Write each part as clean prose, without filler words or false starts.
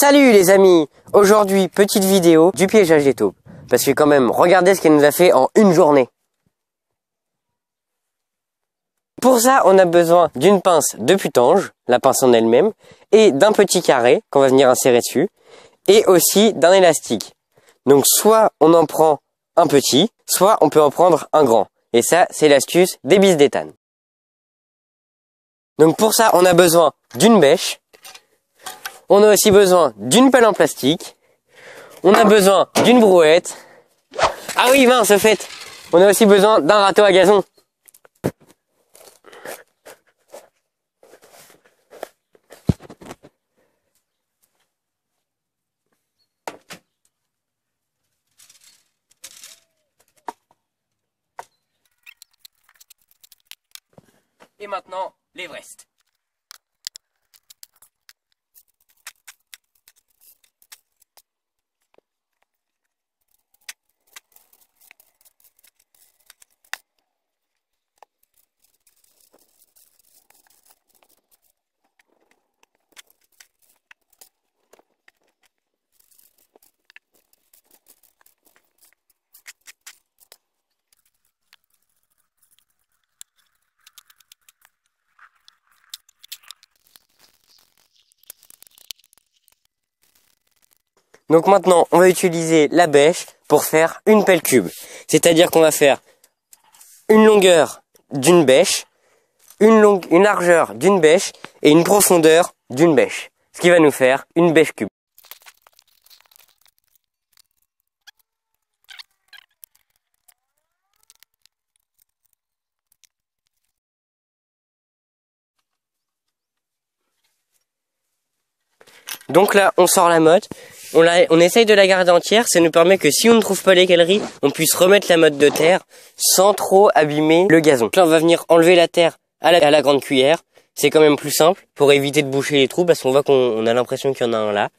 Salut les amis! Aujourd'hui, petite vidéo du piégeage des taupes. Parce que quand même, regardez ce qu'elle nous a fait en une journée. Pour ça, on a besoin d'une pince de putange, la pince en elle-même, et d'un petit carré qu'on va venir insérer dessus, et aussi d'un élastique. Donc soit on en prend un petit, soit on peut en prendre un grand. Et ça, c'est l'astuce des bis d'éthane. Donc pour ça, on a besoin d'une bêche. On a aussi besoin d'une pelle en plastique. On a besoin d'une brouette. Ah oui, mince, au fait, on a aussi besoin d'un râteau à gazon. Et maintenant, l'Everest. Donc maintenant, on va utiliser la bêche pour faire une pelle cube. C'est-à-dire qu'on va faire une longueur d'une bêche, une largeur d'une bêche et une profondeur d'une bêche. Ce qui va nous faire une bêche cube. Donc là, on sort la motte. On essaye de la garder entière, ça nous permet que si on ne trouve pas les galeries, on puisse remettre la motte de terre sans trop abîmer le gazon. Donc là, on va venir enlever la terre à la grande cuillère. C'est quand même plus simple pour éviter de boucher les trous parce qu'on voit qu'on a l'impression qu'il y en a un là.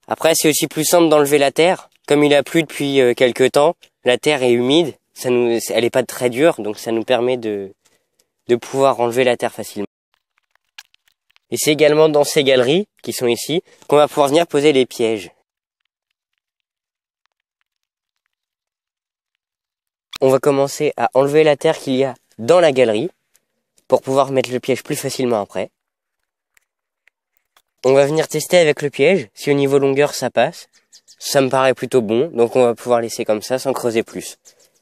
Après, c'est aussi plus simple d'enlever la terre. Comme il a plu depuis quelques temps, la terre est humide, elle est pas très dure, donc ça nous permet de pouvoir enlever la terre facilement. Et c'est également dans ces galeries, qui sont ici, qu'on va pouvoir venir poser les pièges. On va commencer à enlever la terre qu'il y a dans la galerie, pour pouvoir mettre le piège plus facilement après. On va venir tester avec le piège, si au niveau longueur ça passe. Ça me paraît plutôt bon, donc on va pouvoir laisser comme ça, sans creuser plus.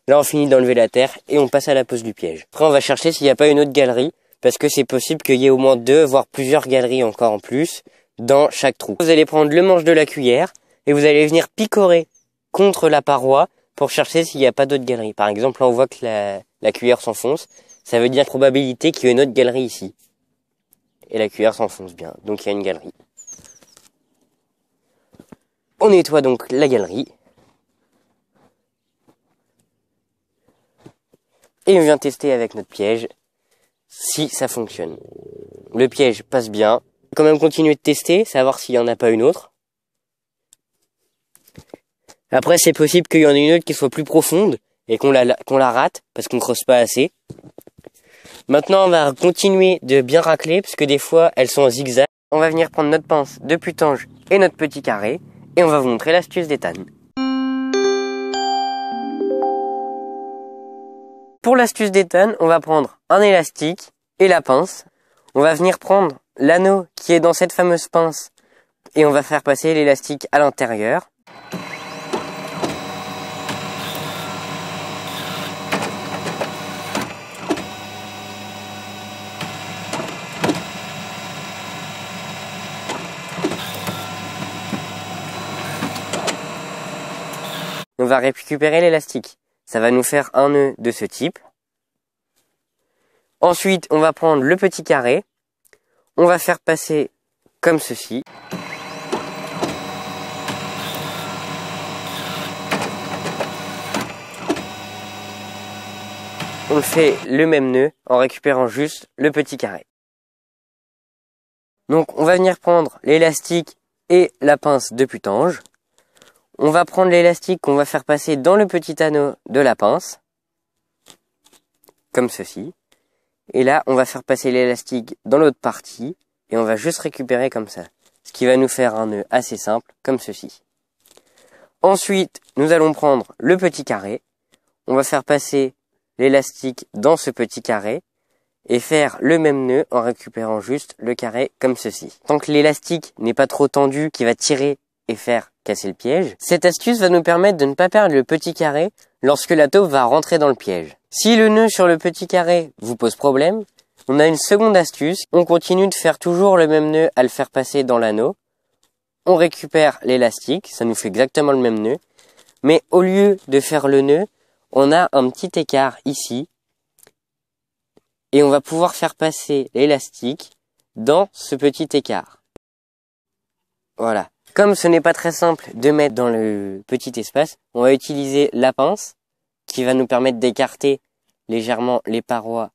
Là on finit d'enlever la terre, et on passe à la pose du piège. Après on va chercher s'il n'y a pas une autre galerie, parce que c'est possible qu'il y ait au moins 2, voire plusieurs galeries encore en plus, dans chaque trou. Vous allez prendre le manche de la cuillère, et vous allez venir picorer contre la paroi, pour chercher s'il n'y a pas d'autres galeries. Par exemple, là on voit que la cuillère s'enfonce, ça veut dire probabilité qu'il y ait une autre galerie ici. Et la cuillère s'enfonce bien, donc il y a une galerie. On nettoie donc la galerie. Et on vient tester avec notre piège si ça fonctionne. Le piège passe bien. On va quand même continuer de tester, savoir s'il n'y en a pas une autre. Après, c'est possible qu'il y en ait une autre qui soit plus profonde et qu'on la rate parce qu'on ne creuse pas assez. Maintenant, on va continuer de bien racler parce que des fois, elles sont en zigzag. On va venir prendre notre pince de putange et notre petit carré et on va vous montrer l'astuce d'éthane. Pour l'astuce d'éthane, on va prendre un élastique et la pince. On va venir prendre l'anneau qui est dans cette fameuse pince et on va faire passer l'élastique à l'intérieur. On va récupérer l'élastique. Ça va nous faire un nœud de ce type. Ensuite, on va prendre le petit carré. On va faire passer comme ceci. On fait le même nœud en récupérant juste le petit carré. Donc, on va venir prendre l'élastique et la pince de putange. On va prendre l'élastique qu'on va faire passer dans le petit anneau de la pince, comme ceci. Et là, on va faire passer l'élastique dans l'autre partie, et on va juste récupérer comme ça. Ce qui va nous faire un nœud assez simple, comme ceci. Ensuite, nous allons prendre le petit carré. On va faire passer l'élastique dans ce petit carré et faire le même nœud en récupérant juste le carré comme ceci. Tant que l'élastique n'est pas trop tendu, qui va tirer et faire casser le piège, cette astuce va nous permettre de ne pas perdre le petit carré lorsque la taupe va rentrer dans le piège. Si le nœud sur le petit carré vous pose problème, on a une seconde astuce. On continue de faire toujours le même nœud à le faire passer dans l'anneau. On récupère l'élastique, ça nous fait exactement le même nœud. Mais au lieu de faire le nœud, on a un petit écart ici. Et on va pouvoir faire passer l'élastique dans ce petit écart. Voilà. Comme ce n'est pas très simple de mettre dans le petit espace, on va utiliser la pince qui va nous permettre d'écarter légèrement les parois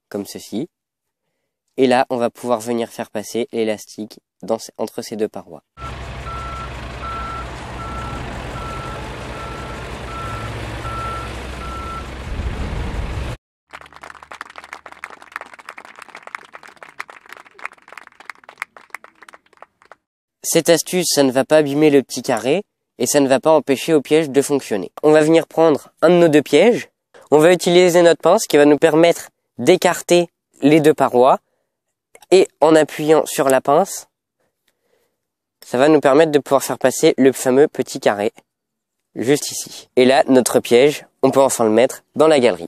comme ceci. Et là, on va pouvoir venir faire passer l'élastique entre ces deux parois. Cette astuce, ça ne va pas abîmer le petit carré et ça ne va pas empêcher au piège de fonctionner. On va venir prendre un de nos deux pièges. On va utiliser notre pince qui va nous permettre d'écarter les deux parois. Et en appuyant sur la pince, ça va nous permettre de pouvoir faire passer le fameux petit carré, juste ici. Et là, notre piège, on peut enfin le mettre dans la galerie.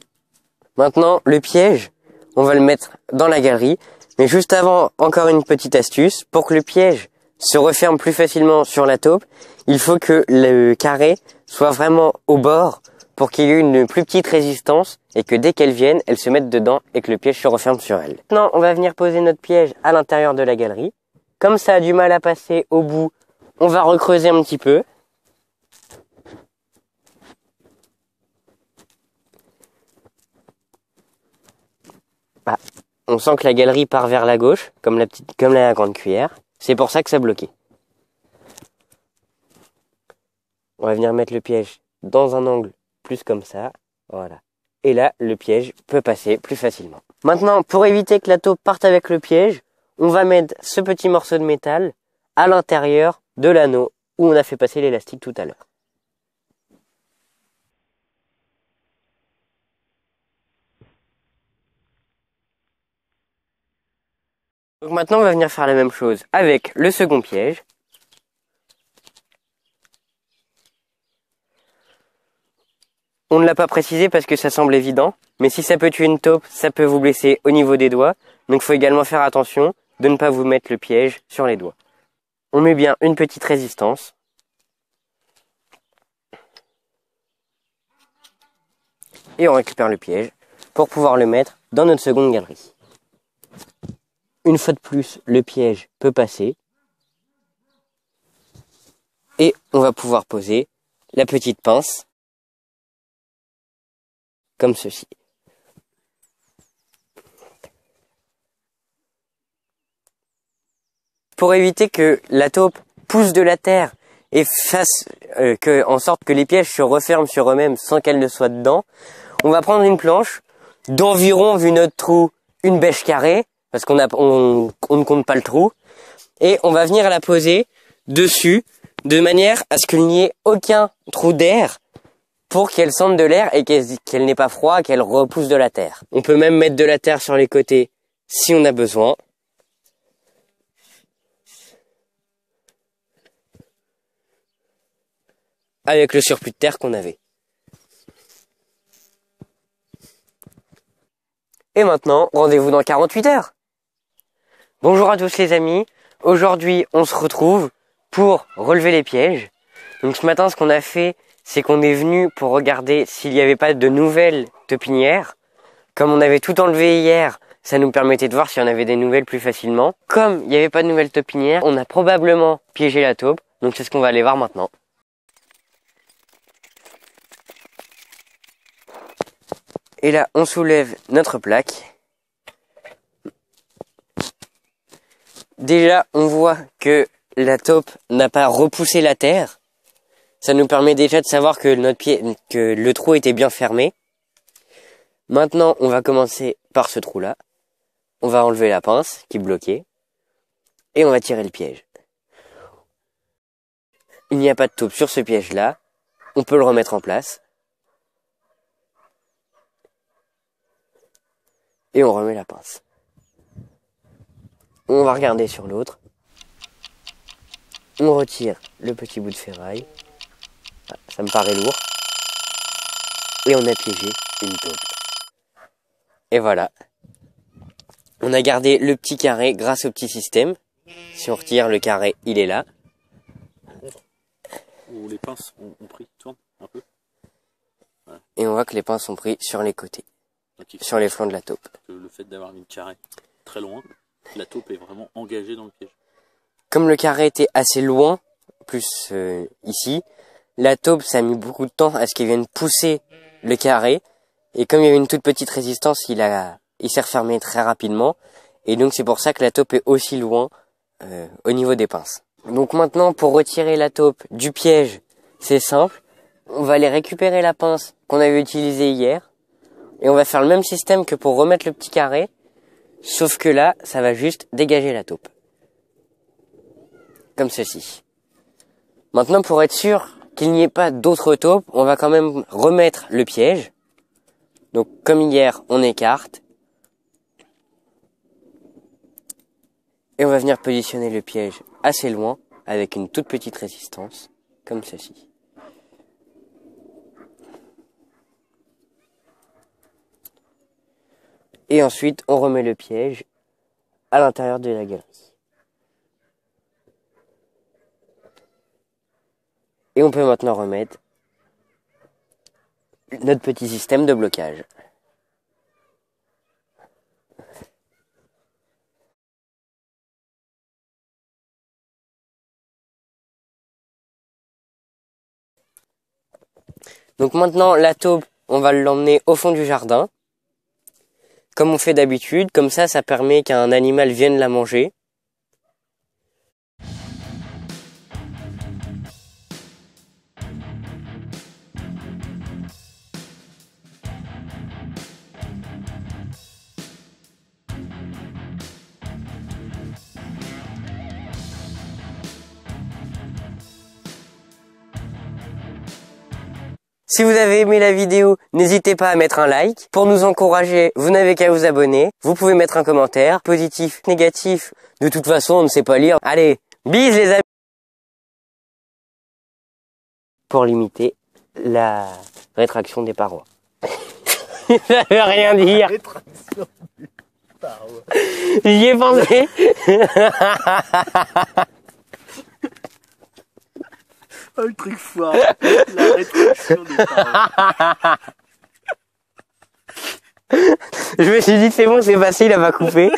Maintenant, le piège, on va le mettre dans la galerie. Mais juste avant, encore une petite astuce. Pour que le piège se referme plus facilement sur la taupe, il faut que le carré soit vraiment au bord pour qu'il y ait une plus petite résistance et que dès qu'elle vienne, elle se mette dedans et que le piège se referme sur elle. Maintenant, on va venir poser notre piège à l'intérieur de la galerie. Comme ça a du mal à passer au bout, on va recreuser un petit peu. Ah, on sent que la galerie part vers la gauche, comme la grande cuillère. C'est pour ça que ça bloquait. On va venir mettre le piège dans un angle plus comme ça. Voilà. Et là, le piège peut passer plus facilement. Maintenant, pour éviter que la taupe parte avec le piège, on va mettre ce petit morceau de métal à l'intérieur de l'anneau où on a fait passer l'élastique tout à l'heure. Donc maintenant, on va venir faire la même chose avec le second piège. On ne l'a pas précisé parce que ça semble évident, mais si ça peut tuer une taupe, ça peut vous blesser au niveau des doigts. Donc il faut également faire attention de ne pas vous mettre le piège sur les doigts. On met bien une petite résistance. Et on récupère le piège pour pouvoir le mettre dans notre seconde galerie. Une fois de plus, le piège peut passer. Et on va pouvoir poser la petite pince comme ceci. Pour éviter que la taupe pousse de la terre et fasse en sorte que les pièges se referment sur eux-mêmes sans qu'elle ne soit dedans, on va prendre une planche d'environ, vu notre trou, une bêche carrée, parce qu'on ne compte pas le trou, et on va venir la poser dessus de manière à ce qu'il n'y ait aucun trou d'air pour qu'elle sente de l'air et qu'elle n'ait pas froid, qu'elle repousse de la terre. On peut même mettre de la terre sur les côtés si on a besoin. Avec le surplus de terre qu'on avait. Et maintenant, rendez-vous dans 48 heures. Bonjour à tous les amis. Aujourd'hui, on se retrouve pour relever les pièges. Donc ce matin, ce qu'on a fait, c'est qu'on est venu pour regarder s'il n'y avait pas de nouvelles taupinières. Comme on avait tout enlevé hier, ça nous permettait de voir si on avait des nouvelles plus facilement. Comme il n'y avait pas de nouvelles taupinières, on a probablement piégé la taupe. Donc c'est ce qu'on va aller voir maintenant. Et là, on soulève notre plaque. Déjà, on voit que la taupe n'a pas repoussé la terre. Ça nous permet déjà de savoir que le trou était bien fermé. Maintenant, on va commencer par ce trou-là. On va enlever la pince qui bloquait. Et on va tirer le piège. Il n'y a pas de taupe sur ce piège-là. On peut le remettre en place. Et on remet la pince. On va regarder sur l'autre. On retire le petit bout de ferraille. Ah, ça me paraît lourd. Et on a piégé une taupe. Et voilà. On a gardé le petit carré grâce au petit système. Si on retire le carré, il est là. Les pinces ont pris, tourne un peu. Voilà. Et on voit que les pinces sont pris sur les côtés. Sur les flancs de la taupe. Le fait d'avoir mis le carré très loin, la taupe est vraiment engagée dans le piège. Comme le carré était assez loin, plus ici, la taupe, ça a mis beaucoup de temps à ce qu'il vienne pousser le carré. Et comme il y avait une toute petite résistance, il s'est refermé très rapidement. Et donc c'est pour ça que la taupe est aussi loin au niveau des pinces. Donc maintenant, pour retirer la taupe du piège, c'est simple. On va aller récupérer la pince qu'on avait utilisée hier. Et on va faire le même système que pour remettre le petit carré. Sauf que là, ça va juste dégager la taupe. Comme ceci. Maintenant, pour être sûr qu'il n'y ait pas d'autres taupes, on va quand même remettre le piège. Donc comme hier, on écarte. Et on va venir positionner le piège assez loin, avec une toute petite résistance, comme ceci. Et ensuite, on remet le piège à l'intérieur de la galerie. Et on peut maintenant remettre notre petit système de blocage. Donc maintenant, la taupe, on va l'emmener au fond du jardin. Comme on fait d'habitude, comme ça permet qu'un animal vienne la manger. Si vous avez aimé la vidéo, n'hésitez pas à mettre un like. Pour nous encourager, vous n'avez qu'à vous abonner. Vous pouvez mettre un commentaire, positif, négatif. De toute façon, on ne sait pas lire. Allez, bis les amis. Pour limiter la rétraction des parois. Ça veut rien dire. Rétraction des parois. J'y ai pensé. Oh, le truc foire. La rétraction des parois. Je me suis dit, c'est bon, c'est facile, elle va couper.